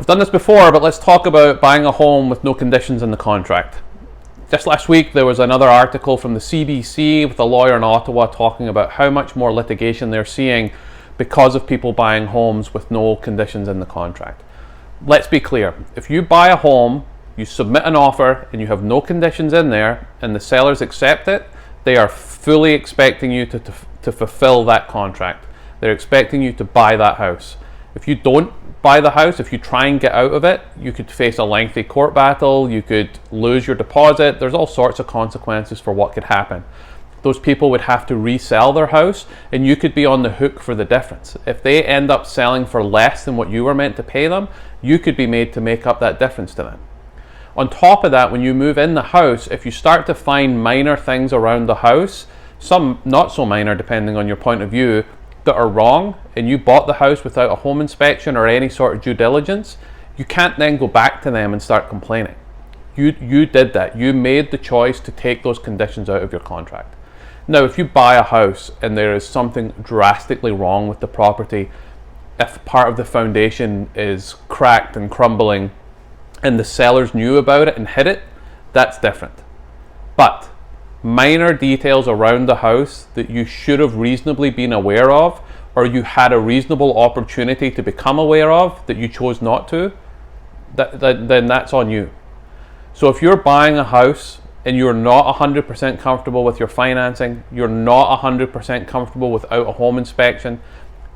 We've done this before, but let's talk about buying a home with no conditions in the contract. Just last week, there was another article from the CBC with a lawyer in Ottawa talking about how much more litigation they're seeing because of people buying homes with no conditions in the contract. Let's be clear. If you buy a home, you submit an offer, and you have no conditions in there, and the sellers accept it, they are fully expecting you to fulfill that contract. They're expecting you to buy that house. If you don't buy the house, if you try and get out of it, you could face a lengthy court battle, you could lose your deposit, there's all sorts of consequences for what could happen. Those people would have to resell their house, and you could be on the hook for the difference. If they end up selling for less than what you were meant to pay them, you could be made to make up that difference to them. On top of that, when you move in the house, if you start to find minor things around the house, some not so minor depending on your point of view, that are wrong, and you bought the house without a home inspection or any sort of due diligence, you can't then go back to them and start complaining. You did that. You made the choice to take those conditions out of your contract. Now, if you buy a house and there is something drastically wrong with the property, if part of the foundation is cracked and crumbling and the sellers knew about it and hid it, that's different. But minor details around the house that you should have reasonably been aware of, or you had a reasonable opportunity to become aware of that you chose not to, then that's on you. So if you're buying a house and you're not 100% comfortable with your financing, you're not 100% comfortable without a home inspection,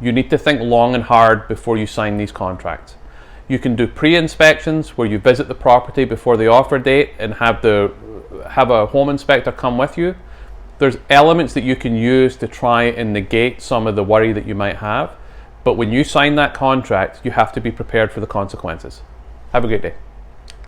you need to think long and hard before you sign these contracts. You can do pre-inspections where you visit the property before the offer date and have a home inspector come with you. There's elements that you can use to try and negate some of the worry that you might have. But when you sign that contract, you have to be prepared for the consequences. Have a great day.